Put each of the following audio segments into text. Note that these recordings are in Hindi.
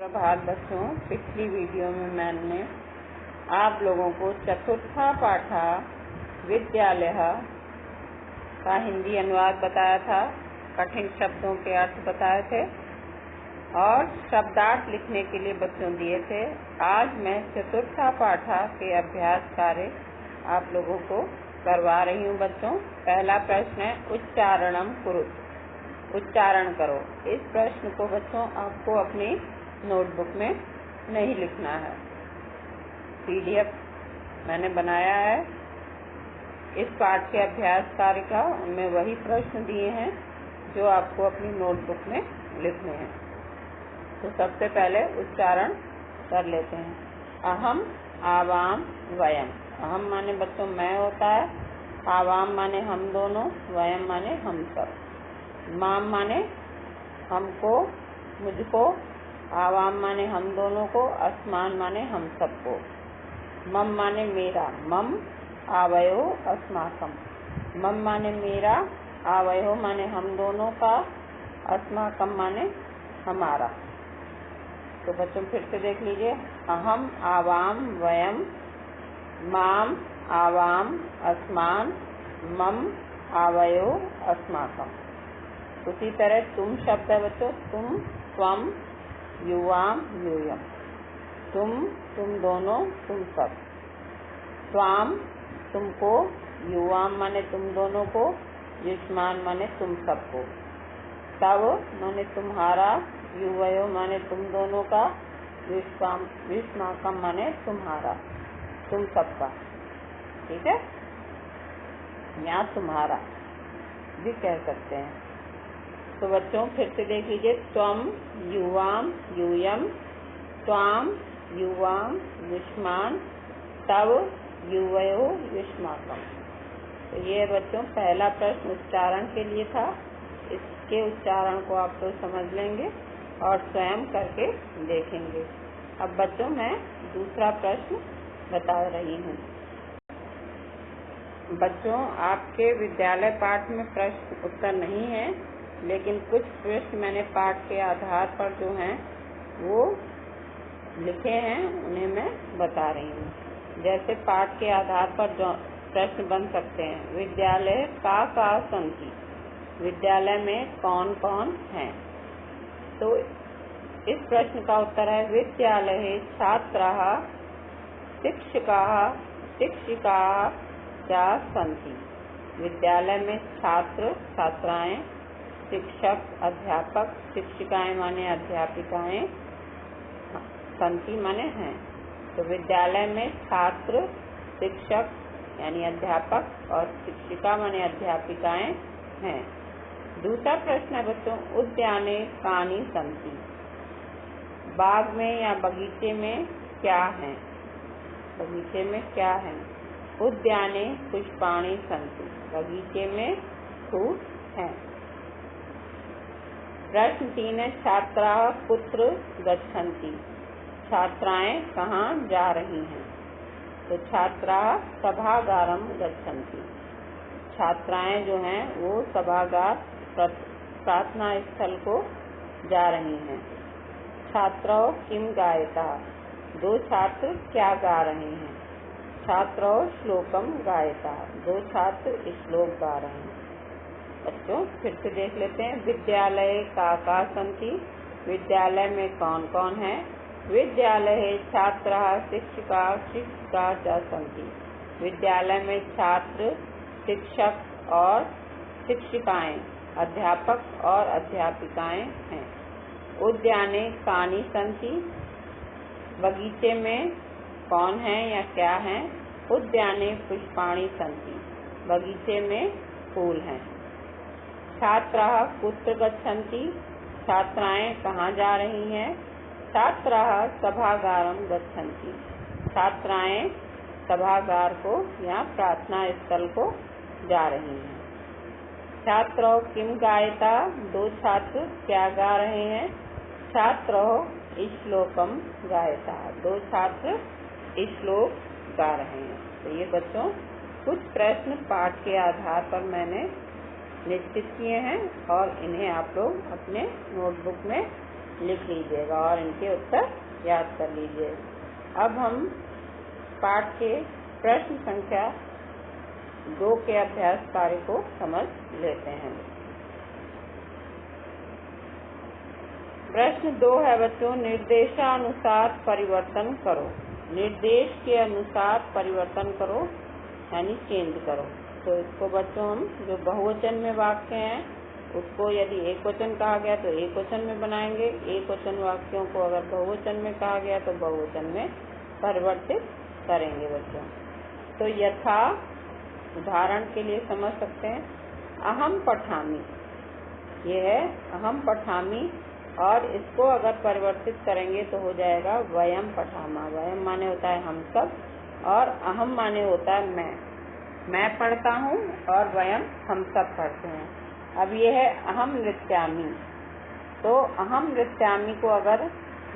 प्रभात बच्चों, पिछली वीडियो में मैंने आप लोगों को चतुर्था पाठा विद्यालय का हिंदी अनुवाद बताया था, कठिन शब्दों के अर्थ बताए थे और शब्दार्थ लिखने के लिए बच्चों दिए थे। आज मैं चतुर्था पाठा के अभ्यास कार्य आप लोगों को करवा रही हूँ। बच्चों, पहला प्रश्न है उच्चारणम कुरुत, उच्चारण करो। इस प्रश्न को बच्चों आपको अपनी नोटबुक में नहीं लिखना है, PDF मैंने बनाया है इस पाठ के अभ्यास कार्य का। उनमें वही प्रश्न दिए हैं जो आपको अपनी नोटबुक में लिखने हैं। तो सबसे पहले उच्चारण कर लेते हैं। अहम, आवाम, वयम। अहम माने बच्चों मैं होता है, आवाम माने हम दोनों, वयम माने हम सब। माम माने हमको, मुझको, आवाम माने हम दोनों को, अस्मान माने हम सबको। मम माने मेरा, मम आवयो अस्माकम। मम माने मेरा, आवयो माने हम दोनों का, अस्माकम माने हमारा। तो बच्चों फिर से देख लीजिए। अहम, आवाम, वयम, माम, आवाम, अस्मान, मम, आवयो अस्माकम। उसी तरह तुम शब्द है बच्चों, तुम, त्वम, युवाम, यूयम। तुम दोनों, तुम सब। त्वाम तुमको, युवाम माने तुम दोनों को, युष्मान माने तुम सबको। तव माने तुम्हारा, युवयो माने तुम दोनों का, युष्माकम माने तुम्हारा, तुम सबका। ठीक है, या तुम्हारा भी कह सकते हैं। तो बच्चों फिर से देख लीजिए। त्वम, युवाम, यूयम, त्वाम, युवाम, युष्मान, तव, युवयो, युष्माकम। तो ये बच्चों पहला प्रश्न उच्चारण के लिए था। इसके उच्चारण को आप लोग समझ लेंगे और स्वयं करके देखेंगे। अब बच्चों मैं दूसरा प्रश्न बता रही हूँ। बच्चों आपके विद्यालय पाठ में प्रश्न उत्तर नहीं है, लेकिन कुछ प्रश्न मैंने पाठ के आधार पर जो हैं वो लिखे हैं, उन्हें मैं बता रही हूँ। जैसे पाठ के आधार पर जो प्रश्न बन सकते हैं। विद्यालय का संति, विद्यालय में कौन कौन हैं। तो इस प्रश्न का उत्तर है विद्यालये छात्राः शिक्षकाः शिक्षिकाः च सन्ति। विद्यालय में छात्र छात्राएं, शिक्षक अध्यापक, शिक्षिकाएं माने अध्यापिकाएं, संति माने हैं। तो विद्यालय में छात्र, शिक्षक यानी अध्यापक और शिक्षिका माने अध्यापिकाएं हैं। दूसरा प्रश्न है बच्चों उद्याने कानि संति। बाग में या बगीचे में क्या है। बगीचे में क्या है। उद्याने पुष्पाणि संति, बगीचे में फूल हैं। प्रश्न 3 है छात्राः कुत्र गच्छन्ति। छात्राएं कहाँ जा रही हैं। तो छात्राः सभागारम गच्छन्ति। छात्राएं जो हैं वो सभागार प्रार्थना स्थल को जा रही हैं। छात्रौ किम गायतः। दो छात्र क्या गा रहे हैं। छात्रौ श्लोकम गायतः। दो छात्र श्लोक गा रहे हैं। बच्चों फिर से देख लेते हैं। विद्यालय का संति, विद्यालय में कौन कौन है। विद्यालये छात्राः शिक्षकाः शिक्षिकाः च सन्ति। विद्यालय में छात्र, शिक्षक और शिक्षिकाएं, अध्यापक और अध्यापिकाएं हैं। उद्याने कानि संति, बगीचे में कौन है या क्या है। उद्याने पुष्पाणि संति, बगीचे में फूल हैं। छात्राः कुत्र गच्छन्ति, छात्राएं कहाँ जा रही हैं। छात्राः सभागारम गच्छन्ति, छात्राएं सभागार को या प्रार्थना स्थल को जा रही हैं। छात्रौ किम गायतः, दो छात्र क्या गा रहे हैं। छात्रौ श्लोकम गायतः, दो छात्र श्लोक गा रहे हैं। तो ये बच्चों कुछ प्रश्न पाठ के आधार पर मैंने निश्चित किए हैं और इन्हें आप लोग अपने नोटबुक में लिख लीजिएगा और इनके उत्तर याद कर लीजिए। अब हम पाठ के प्रश्न संख्या 2 के अभ्यास कार्य को समझ लेते हैं। प्रश्न 2 है बच्चों, निर्देशानुसार परिवर्तन करो। निर्देश के अनुसार परिवर्तन करो यानी चेंज करो। तो इसको बच्चों हम जो बहुवचन में वाक्य हैं उसको यदि एक वचन कहा गया तो एक वचन में बनाएंगे, एक वचन वाक्यों को अगर बहुवचन में कहा गया तो बहुवचन में परिवर्तित करेंगे बच्चों। तो यथा उदाहरण के लिए समझ सकते हैं, अहम पठामि, ये है अहम पठामि, और इसको अगर परिवर्तित करेंगे तो हो जाएगा वयम पठामा। वयम माने होता है हम सब और अहम माने होता है मैं पढ़ता हूँ, और वयम हम सब पढ़ते हैं। अब ये है अहम नृत्यामि, तो अहम नृत्यामि को अगर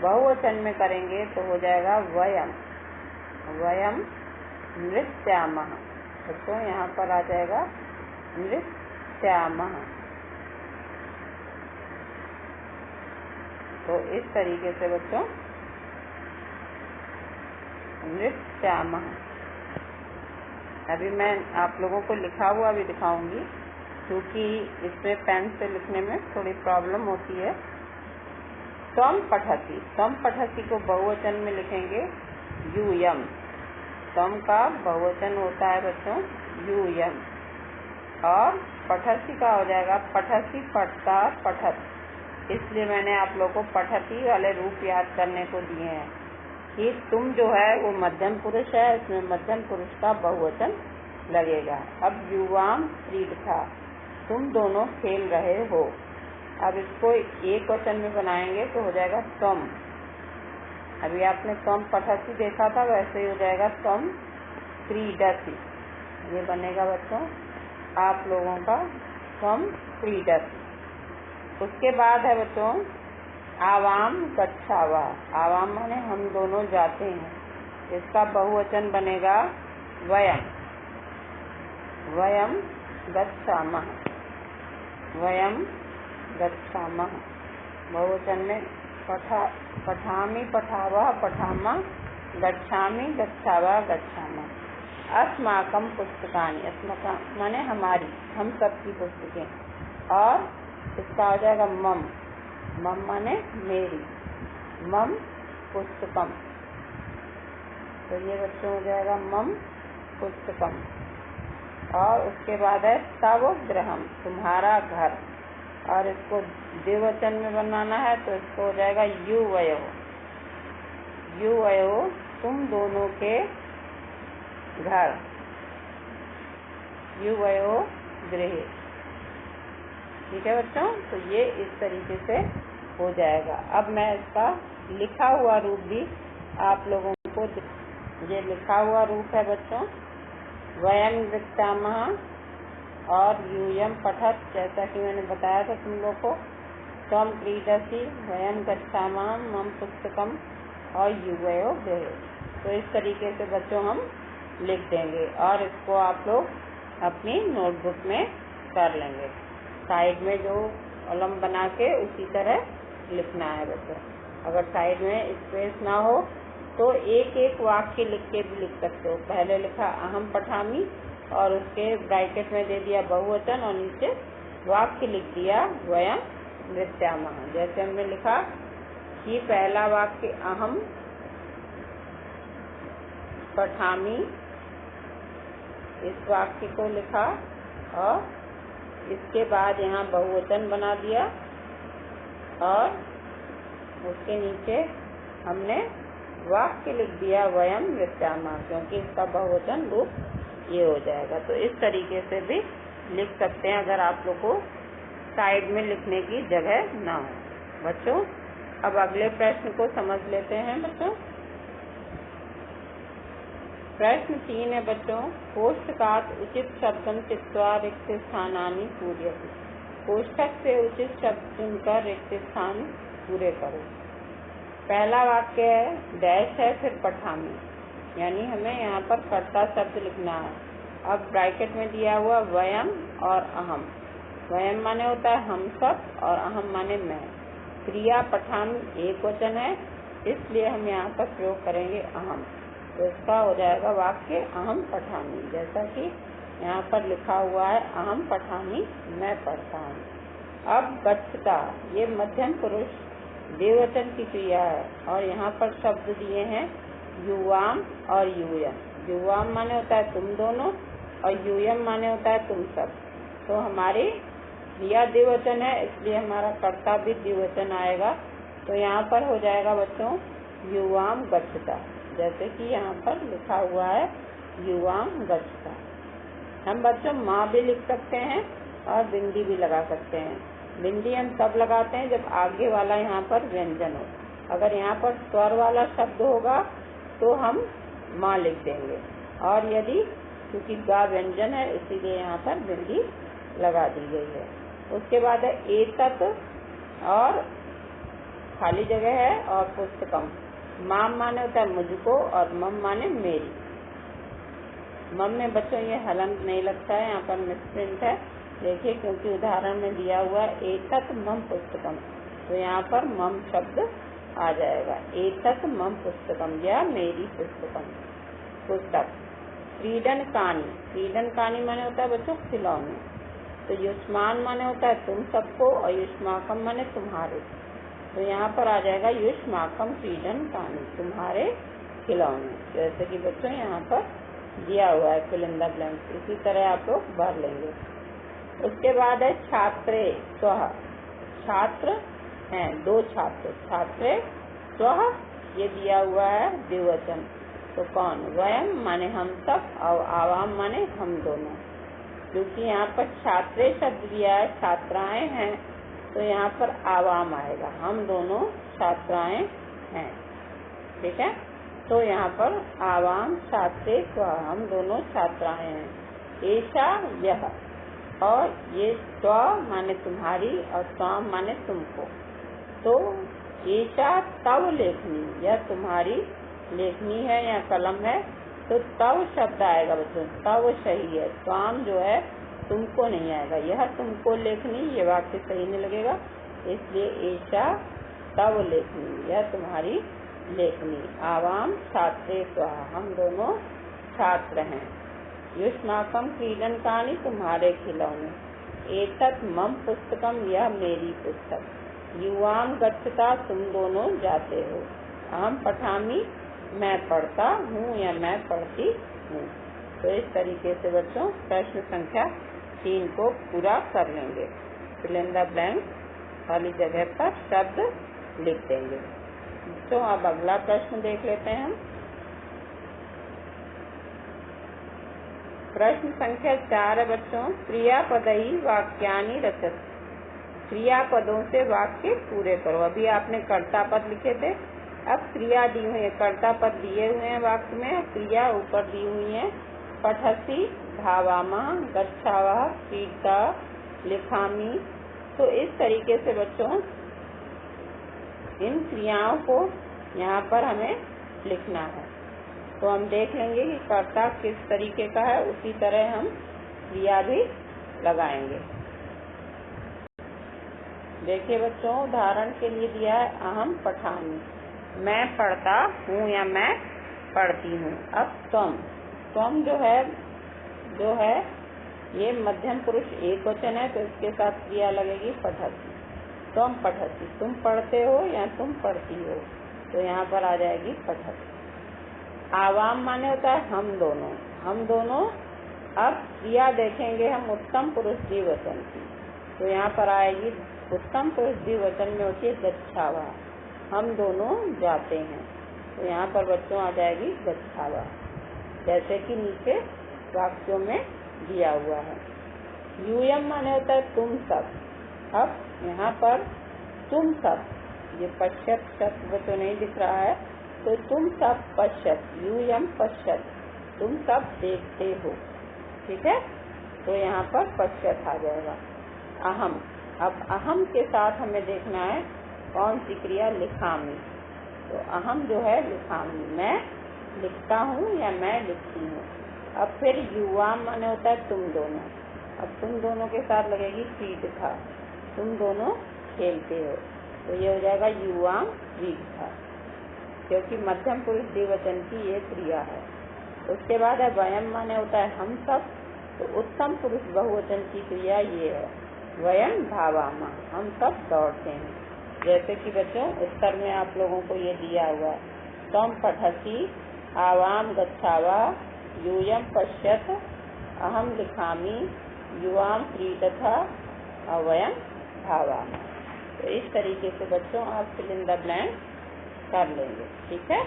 बहुवचन में करेंगे तो हो जाएगा वयम वयम नृत्यामः। बच्चों यहाँ पर आ जाएगा नृत्यामः। तो इस तरीके से बच्चों नृत्यामः। अभी मैं आप लोगों को लिखा हुआ भी दिखाऊंगी, क्योंकि इसमें पेन से लिखने में थोड़ी प्रॉब्लम होती है। त्वम पठति, त्वम पठति को बहुवचन में लिखेंगे यूयम। त्वम का बहुवचन होता है बच्चों यूयम, और पठति का हो जाएगा पठति, पठता, पठत। इसलिए मैंने आप लोगों को पठति वाले रूप याद करने को दिए हैं कि तुम जो है वो मध्यम पुरुष है, इसमें मध्यम पुरुष का बहुवचन लगेगा। अब युवाम क्रीडथा, तुम दोनों खेल रहे हो। अब इसको एक वचन में बनाएंगे तो हो जाएगा त्वम। अभी आपने त्वम पठति देखा था, वैसे ही हो जाएगा त्वम क्रीडति। ये बनेगा बच्चों आप लोगों का त्वम क्रीडति। उसके बाद है बच्चों आवाम गच्छावा। आवाम माने हम दोनों जाते हैं, इसका बहुवचन बनेगा वयम वयम गच्छामः। वयम गच्छामः बहुवचन में पठामि, पठावः, पठामः, गच्छामि, गच्छावः, गच्छामः। अस्माकं पुस्तकानि, अस्माकं माने हमारी, हम सबकी पुस्तकें। और इसका हो जाएगा मम, मम माने मेरी, मम पुस्तकम। तो ये बच्चों हो जाएगा मम पुस्तकम। और उसके बाद है तव गृहम, तुम्हारा घर, और इसको द्विवचन में बनाना है तो इसको हो जाएगा युवयो। युवयो तुम दोनों के घर, युवयो गृहे। ठीक है बच्चों, तो ये इस तरीके से हो जाएगा। अब मैं इसका लिखा हुआ रूप भी आप लोगों को, ये लिखा हुआ रूप है बच्चों वयम नृत्यामः और यूयम पठत, जैसा कि मैंने बताया था तुम लोग को। त्वम क्रीडसि, वयम गच्छामः, मम पुस्तकम और युवयो गृहे। तो इस तरीके से बच्चों हम लिख देंगे और इसको आप लोग अपनी नोटबुक में कर लेंगे। साइड में जो कॉलम बना के उसी तरह लिखना है बच्चों। अगर साइड में स्पेस ना हो तो एक एक वाक्य लिख के भी लिख सकते हो। पहले लिखा अहम पठामि और उसके ब्रैकेट में दे दिया बहुवचन और नीचे वाक्य लिख दिया वयम नृत्यामः। जैसे हमने लिखा कि पहला वाक्य अहम पठामि, इस वाक्य को लिखा और इसके बाद यहाँ बहुवचन बना दिया और उसके नीचे हमने वाक्य लिख दिया वयम नृत्यामः, क्योंकि इसका बहुवचन रूप ये हो जाएगा। तो इस तरीके से भी लिख सकते हैं अगर आप लोग को साइड में लिखने की जगह ना हो। बच्चों अब अगले प्रश्न को समझ लेते हैं बच्चों। प्रश्न 3 है बच्चों, कोष्ठकात् उचित शब्दं चित्वा रिक्त स्थानानि पूरयतु। कोष्ठक से उचित शब्द चुनकर रिक्त स्थान पूरे करो। पहला वाक्य है डैश है, फिर पठामि, यानी हमें यहाँ पर कर्ता शब्द लिखना है। अब ब्रैकेट में दिया हुआ वयम और अहम। वयम माने होता है हम सब और अहम माने मैं। क्रिया पठामी एक वचन है, इसलिए हम यहाँ पर प्रयोग करेंगे अहम। तो इसका हो जाएगा वाक्य अहम पठामी, जैसा कि यहाँ पर लिखा हुआ है अहम पठामी, मैं पढ़ता हूँ। अब गच्छता, ये मध्यम पुरुष द्विवचन की क्रिया है और यहाँ पर शब्द दिए हैं युवाम और यूयम। युवाम माने होता है तुम दोनों और यूयम माने होता है तुम सब। तो हमारी क्रिया द्विवचन है, इसलिए हमारा कर्ता भी द्विवचन आएगा। तो यहाँ पर हो जाएगा बच्चों युवाम गच्छता, जैसे कि यहाँ पर लिखा हुआ है युवाम गच्छता। हम बच्चों माँ भी लिख सकते हैं और बिंदी भी लगा सकते हैं। बिंदी हम तब लगाते हैं जब आगे वाला यहाँ पर व्यंजन हो। अगर यहाँ पर स्वर वाला शब्द होगा तो हम माँ लिख देंगे, और यदि क्योंकि गा व्यंजन है इसीलिए यहाँ पर बिंदी लगा दी गई है। उसके बाद है एतत्, और खाली जगह है, और पुस्तकम। माम माने होता है मुझको और मम माने मेरी। मम में बच्चों ये हलंत नहीं लगता है, यहाँ पर मिसप्रिंट है, देखिए, क्योंकि उदाहरण में दिया हुआ है एतत् मम पुस्तकम, तो यहाँ पर मम शब्द आ जाएगा। एतत् मम पुस्तकम, या मेरी पुस्तकम, पुस्तक। क्रीडन कानी, क्रीडन कानी माने होता है बच्चों खिलौने। तो युष्मान माने होता है तुम सबको, और युष्माकम माने तुम्हारे। तो यहाँ पर आ जाएगा युष्माकम क्रीडन कानी, तुम्हारे खिलौने। जैसे कि बच्चों यहाँ पर दिया हुआ है फिल इन द ब्लैंक्स, इसी तरह आप लोग भर लेंगे। उसके बाद है छात्रे स्वः, छात्र हैं दो छात्र, छात्रे स्वः ये दिया हुआ है द्विवचन। तो कौन? वयम माने हम सब, और आवाम माने हम दोनों। क्योंकि यहाँ पर छात्रे शब्द दिया है, छात्राएं हैं, तो यहाँ पर आवाम आएगा, हम दोनों छात्राएं हैं। ठीक है, तो यहाँ पर आवाम छात्रे स्वः, हम दोनों छात्राएं हैं। ऐसा यह, और ये स्व माने तुम्हारी और स्वाम माने तुमको। तो ऐसा तव लेखनी, यह तुम्हारी लेखनी है या कलम है, तो तव शब्द आएगा बच्चों, तव सही है। स्वाम जो है तुमको नहीं आएगा, यह तुमको लेखनी, ये वाक्य सही नहीं लगेगा, इसलिए ऐसा तव लेखनी, यह तुम्हारी लेखनी। आवाम छात्रे स्वः, हम दोनों छात्र हैं। युष्माकम क्रीडन कानी, तुम्हारे खिलौने। एतत् मम पुस्तकम, यह मेरी पुस्तक। युवाम गच्छता, तुम दोनों जाते हो। अहम पठामी, मैं पढ़ता हूँ या मैं पढ़ती हूँ। तो इस तरीके से बच्चों प्रश्न संख्या 3 को पूरा कर लेंगे। फिल इन द ब्लैंक, खाली जगह पर शब्द लिख देंगे। तो अब अगला प्रश्न देख लेते हैं हम। प्रश्न संख्या 4 है बच्चों, क्रियापदई वाक्यानि रचत। क्रियापदों से वाक्य पूरे करो। अभी आपने कर्ता पद लिखे थे, अब क्रिया दी हुई है, कर्ता पद दिए हुए हैं वाक्य में, क्रिया ऊपर दी हुई है। पठसी, धावामा, गच्छावः, क्रीडता, लिखामी। तो इस तरीके से बच्चों इन क्रियाओं को यहाँ पर हमें लिखना है। तो हम देख लेंगे कि कर्ता किस तरीके का है, उसी तरह हम क्रिया भी लगाएंगे। देखिए बच्चों, उदाहरण के लिए दिया है अहम पठामी, मैं पढ़ता हूँ या मैं पढ़ती हूँ। अब त्वम जो है ये मध्यम पुरुष एक वचन है, तो इसके साथ क्रिया लगेगी पठती। त्वम पठती, तुम पढ़ते हो या तुम पढ़ती हो, तो यहाँ पर आ जाएगी पठती। आवाम माने होता है हम दोनों, हम दोनों। अब क्रिया देखेंगे हम उत्तम पुरुष द्विवचन की, तो यहाँ पर आएगी उत्तम पुरुष द्विवचन में होती है गच्छावः, हम दोनों जाते हैं। तो यहाँ पर बच्चों आ जाएगी गच्छावः, जैसे कि नीचे वाक्यों में दिया हुआ है। यूयम माने होता है तुम सब। अब यहाँ पर तुम सब, ये पश्यत शब्द बच्चों नहीं दिख रहा है, तो तुम सब पश्यत, यूयम पश्यत, तुम सब देखते हो। ठीक है, तो यहाँ पर पश्यत आ जाएगा। अहम, अब अहम के साथ हमें देखना है कौन सी क्रिया, लिखामी। तो अहम जो है लिखामी, मैं लिखता हूँ या मैं लिखती हूँ। अब फिर युवाम माने होता है तुम दोनों। अब तुम दोनों के साथ लगेगी क्रीडता, तुम दोनों खेलते हो। तो ये हो जाएगा युवाम रीढ़, क्योंकि मध्यम पुरुष द्विवचन की ये क्रिया है। उसके बाद है वयम माने होता है हम सब, तो उत्तम पुरुष बहुवचन की क्रिया ये है, वयम धावामा, हम सब दौड़ते हैं। जैसे कि बच्चों उत्तर में आप लोगों को ये दिया हुआ है, त्वम पठसि, आवाम गच्छावा, यूयम पश्यत, अहम लिखामि, युवाम क्रीडथा, वयम धावामा। तो इस तरीके से बच्चों आप फिल इन द ब्लैंक कर लेंगे, ठीक है।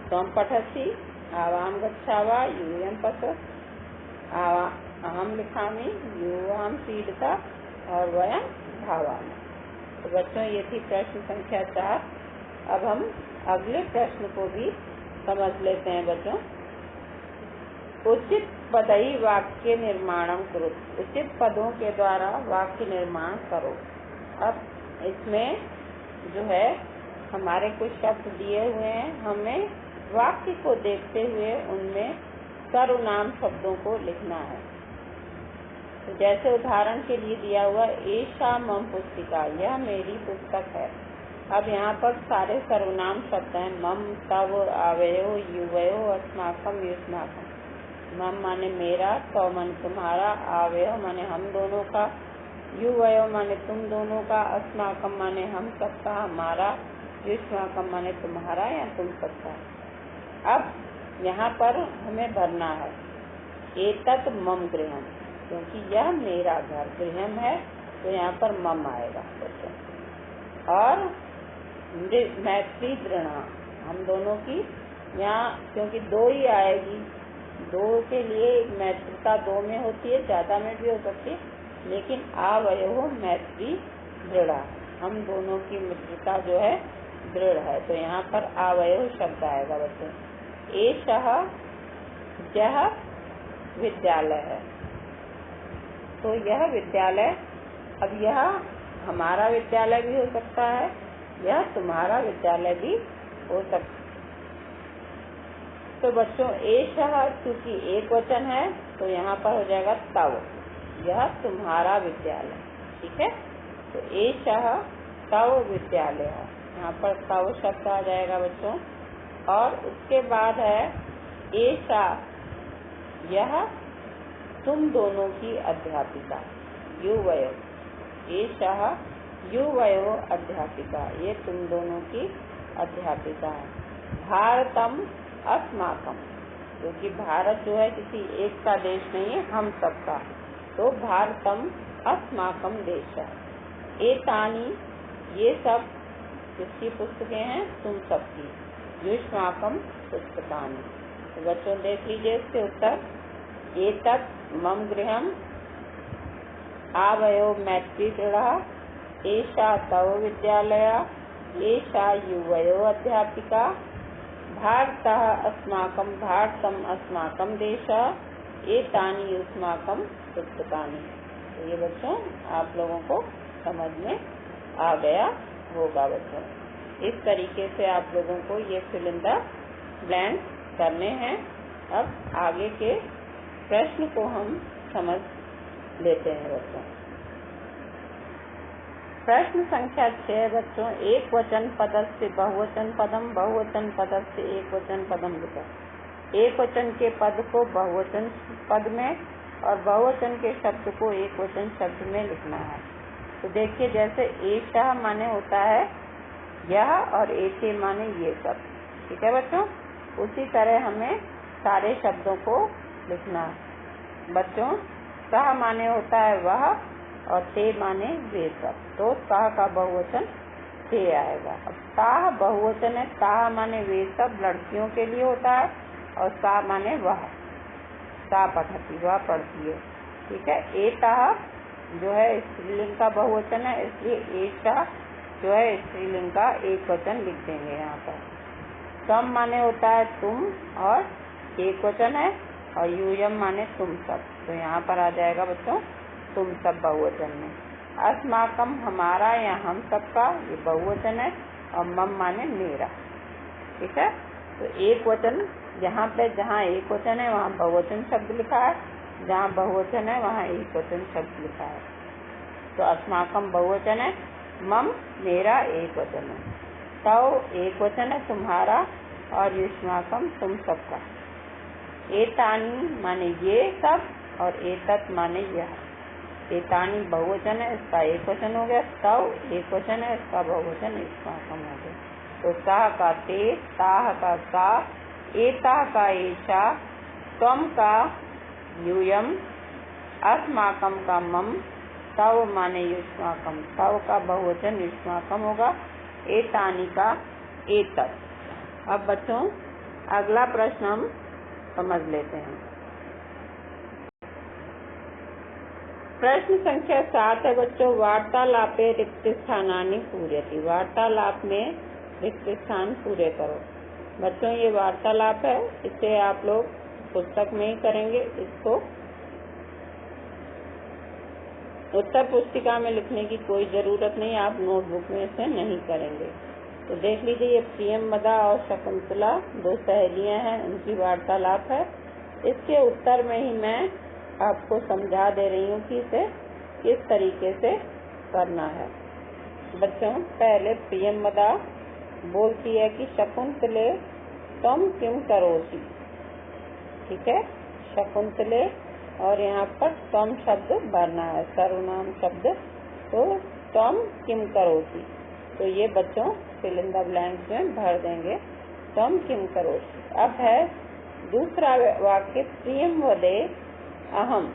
त्वम पठसि, आवाम गच्छावा, यूयम पश्यत, अहम लिखामि, युवाम क्रीडथा और वयम धावामः। तो बच्चों ये थी प्रश्न संख्या 4। अब हम अगले प्रश्न को भी समझ लेते हैं बच्चों। उचित पदई वाक्य निर्माणम करो, उचित पदों के द्वारा वाक्य निर्माण करो। अब इसमें जो है हमारे कुछ शब्द दिए हुए हैं, हमें वाक्य को देखते हुए उनमें सर्वनाम शब्दों को लिखना है। तो जैसे उदाहरण के लिए दिया हुआ, एषा मम पुस्तिका, यह मेरी पुस्तक है। अब यहाँ पर सारे सर्वनाम शब्द हैं, मम, तव, आवयो, युवयो, अस्माकम, युष्माकम। मम माने मेरा, तव माने तुम्हारा, आवयो माने हम दोनों का, युवयो माने तुम दोनों का, अस्माकम माने हम सबका, हमारा, युष्माकम माने तुम्हारा या तुम सबका। अब यहाँ पर हमें भरना है एतत् मम गृहम, क्योंकि यह मेरा घर गृहम है, तो यहाँ पर मम आएगा बच्चों। और मैत्री दृढ़ा, हम दोनों की यहाँ क्योंकि दो ही आएगी, दो के लिए मैत्रिता दो में होती है, ज्यादा में भी हो सकती है, लेकिन आवयो मैत्री दृढ़ा, हम दोनों की मित्रता जो है दृढ़ है, तो यहाँ पर आवयो शब्द आएगा बच्चों। एषः यह विद्यालय है, तो यह विद्यालय, अब यह हमारा विद्यालय भी हो सकता है, यह तुम्हारा विद्यालय भी हो सकता है। तो बच्चों एषः चूंकि एक वचन है, तो यहाँ पर हो जाएगा तव, यह तुम्हारा विद्यालय, ठीक है। तो एषः तव विद्यालय, यहाँ पर तव शब्द आ जाएगा बच्चों। और उसके बाद है एषा, यह तुम दोनों की अध्यापिका, युवयो, एषः युवयो अध्यापिका, ये तुम दोनों की अध्यापिका है। भारतम अस्माकम, क्योंकि भारत जो है किसी एक का देश नहीं है, हम सबका, तो भारतम अस्माकम देश है। एतानी, ये सब किसकी पुस्तकें हैं, तुम सबकी, युष्माकम पुस्तकानि। तो बच्चों देख लीजिए इसके उत्तर, एतत् मम गृहम, आवयो मैत्री दृढ़ा, एषा तव विद्यालय, एषा युवयो अध्यापिका, भारतः अस्माकं, भारतम अस्माकं देशः, एतानि युष्माकं पुस्तकानि। तो ये बच्चों आप लोगों को समझ में आ गया होगा बच्चों। इस तरीके से आप लोगों को ये फिल इन द ब्लैंक करने हैं। अब आगे के प्रश्न को हम समझ लेते हैं बच्चों। प्रश्न संख्या 6 बच्चों, एक वचन पदस्य बहुवचन पदम, बहुवचन पदस्य एक वचन पदम लिखा। एक वचन के पद को बहुवचन पद में और बहुवचन के शब्द को एक वचन शब्द में लिखना है। तो देखिए जैसे एषः माने होता है यह और एते माने ये सब, ठीक है बच्चों। उसी तरह हमें सारे शब्दों को लिखना है बच्चों। सह माने होता है वह और ते माने वे सब, तो सह का बहुवचन ते आएगा। अब ताह बहुवचन है, ताह माने वे सब लड़कियों के लिए होता है, और सा माने वह, सा पठती, वह पढ़ती है, ठीक है। एताह जो है स्त्रीलिंग का बहुवचन है, इसलिए एषा जो है स्त्रीलिंग का एक वचन लिख देंगे यहाँ पर। तम माने होता है तुम और एक वचन है, और यूयम माने तुम सब, तो यहाँ पर आ जाएगा बच्चों तुम सब बहुवचन में। अस्माकम हमारा या हम सबका, ये बहुवचन है, और मम माने मेरा, ठीक है। तो एक वचन यहाँ पे, जहाँ एक वचन है वहाँ बहुवचन शब्द लिखा है, जहाँ बहुवचन है वहाँ एक वचन शब्द लिखा है। तो अस्माकम बहुवचन है, मम मेरा एक वचन है, तव एक वचन है तुम्हारा, और युष्माकम तुम सबका। एतानी माने ये सब, और एतत् माने यह। एतानी बहुवचन है, इसका एक वचन हो गया, तव एक वचन है, इसका बहुवचन युष्माकम हो गया। तो सा का ते, ताह का सा, एताह का एषा, त्वम का यूयम, अस्माकम का मम, तव माने युष्माकम, तव का बहुवचन युष्माकम होगा, एतानी का एतत्। अब बच्चों अगला प्रश्न हम समझ लेते हैं। प्रश्न संख्या 7 है बच्चों, वार्तालापे रिक्त स्थानानि पूरयति। वार्तालाप में रिक्त स्थान पूरे करो। बच्चों ये वार्तालाप है, इसे आप लोग पुस्तक में ही करेंगे, इसको उत्तर पुस्तिका में लिखने की कोई जरूरत नहीं, आप नोटबुक में इसे नहीं करेंगे। तो देख लीजिए, ये प्रियमवदा और शकुंतला दो सहेलियां हैं, उनकी वार्तालाप है। इसके उत्तर में ही मैं आपको समझा दे रही हूँ कि इसे किस तरीके से करना है। बच्चों पहले प्रियमवदा बोलती है कि शकुंतले तुम किम करोसी, ठीक है, शकुंतले, और यहाँ पर तुम शब्द भरना है, सर्वनाम शब्द, तो तुम किम करोसी। तो ये बच्चों फिल इन द ब्लैंक्स में भर देंगे, तुम किम करोसी। अब है दूसरा वाक्य, प्रियम वदे अहम।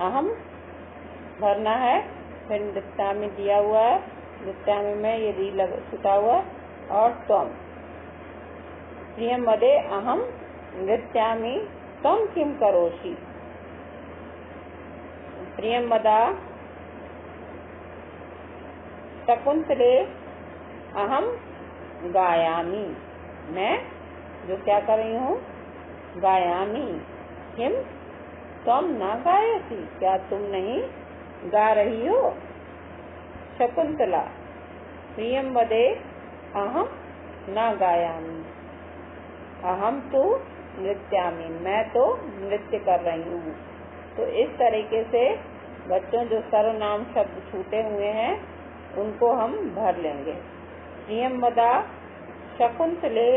अहम भरना है, फिर नृत्यामी दिया हुआ है, नृत्यामी में ये री छुटा हुआ, और तुम। प्रियम वदे अहम नृत्यामी तुम किम करोषि। प्रियम वदा शकुंतले अहम गायामी। मैं जो क्या कर रही हूँ, गायामी। किम तुम ना गायसी, क्या तुम नहीं गा रही हो। शकुंतला प्रियम वदे अहम न गायामी, अहम तो नृत्यामी, मैं तो नृत्य कर रही हूँ। तो इस तरीके से बच्चों जो सर्वनाम शब्द छूटे हुए हैं उनको हम भर लेंगे। प्रियम वदा शकुंतले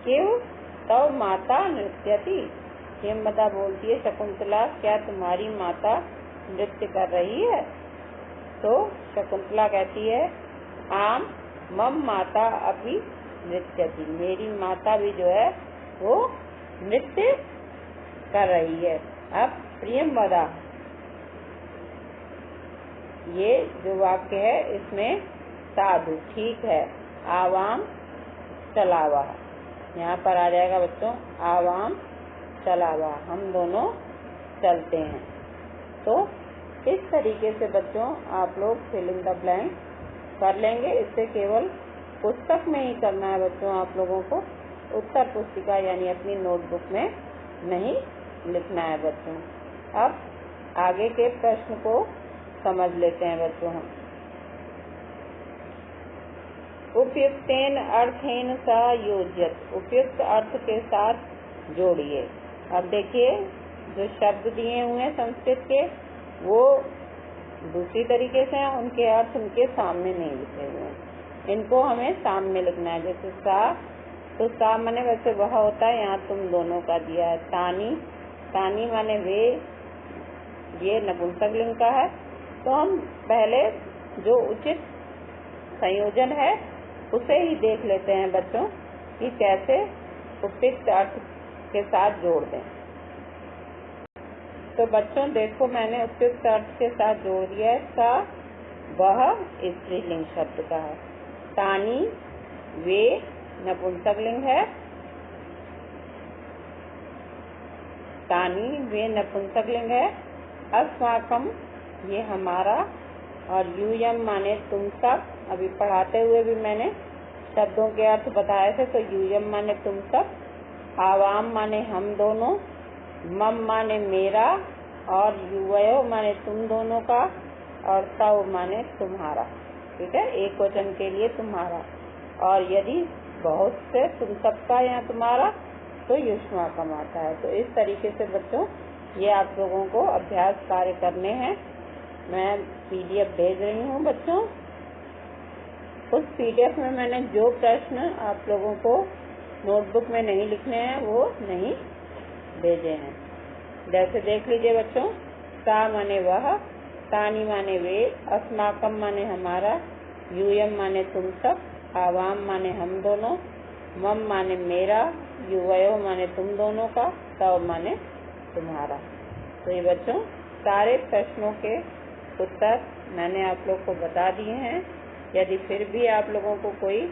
किव तव माता नृत्यति। प्रियम वदा बोलती है, शकुंतला क्या तुम्हारी माता नृत्य कर रही है। तो शकुंतला कहती है, आम मम माता अपि नृत्यति, मेरी माता भी जो है वो नृत्य कर रही है। अब प्रियम वदा, ये जो वाक्य है इसमें साधु ठीक है, आवाम चलावा, यहाँ पर आ जाएगा बच्चों, आवाम चलावा, हम दोनों चलते हैं। तो इस तरीके से बच्चों आप लोग फिल इन द ब्लैंक कर लेंगे। इससे केवल पुस्तक में ही करना है बच्चों, आप लोगों को उत्तर पुस्तिका यानी अपनी नोटबुक में नहीं लिखना है बच्चों। अब आगे के प्रश्न को समझ लेते हैं बच्चों हम। उपयुक्तेन अर्थेन सा योज्यत, उपयुक्त अर्थ के साथ जोड़िए। अब देखिए जो शब्द दिए हुए हैं संस्कृत के वो दूसरी तरीके से हैं, उनके अर्थ उनके सामने नहीं लिखे हुए हैं, इनको हमें सामने लिखना है। जैसे सा, तो सा माने वैसे वह होता है, यहाँ तुम दोनों का दिया है। तानी, तानी माने वे, ये नपुंसकलिंग का है। तो हम पहले जो उचित संयोजन है उसे ही देख लेते हैं बच्चों कि कैसे उपयुक्त अर्थ के साथ जोड़ दें। तो बच्चों देखो मैंने उपयुक्त अर्थ के साथ जोड़ दिया है। सा वह स्त्रीलिंग शब्द का है, तानी वे नपुंसकलिंग है, तानी वे नपुंसकलिंग है, अस्माकम ये हमारा, और यूयम माने तुम सब। अभी पढ़ाते हुए भी मैंने शब्दों के अर्थ बताए थे। तो यूयम माने तुम सब, आवाम माने हम दोनों, मम माने मेरा, और युवयो माने तुम दोनों का, और तव माने तुम्हारा। ठीक है, एक वचन के लिए तुम्हारा, और यदि बहुत से तुम सबका या तुम्हारा तो युष्माकम आता है। तो इस तरीके से बच्चों ये आप लोगों को अभ्यास कार्य करने हैं। मैं PDF भेज रही हूँ बच्चों। उस PDF में मैंने जो प्रश्न आप लोगों को नोटबुक में नहीं लिखने हैं वो नहीं भेजे हैं। जैसे देख लीजिए बच्चों, सा माने वह, तानी माने वे, अस्माकम माने हमारा, यूयम माने तुम सब, आवाम माने हम दोनों, मम माने मेरा, युवयो माने तुम दोनों का, तव माने तुम्हारा। तो ये बच्चों सारे प्रश्नों के उत्तर मैंने आप लोग को बता दिए हैं। यदि फिर भी आप लोगों को कोई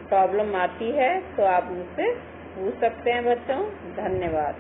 प्रॉब्लम आती है तो आप मुझसे पूछ सकते हैं बच्चों। धन्यवाद।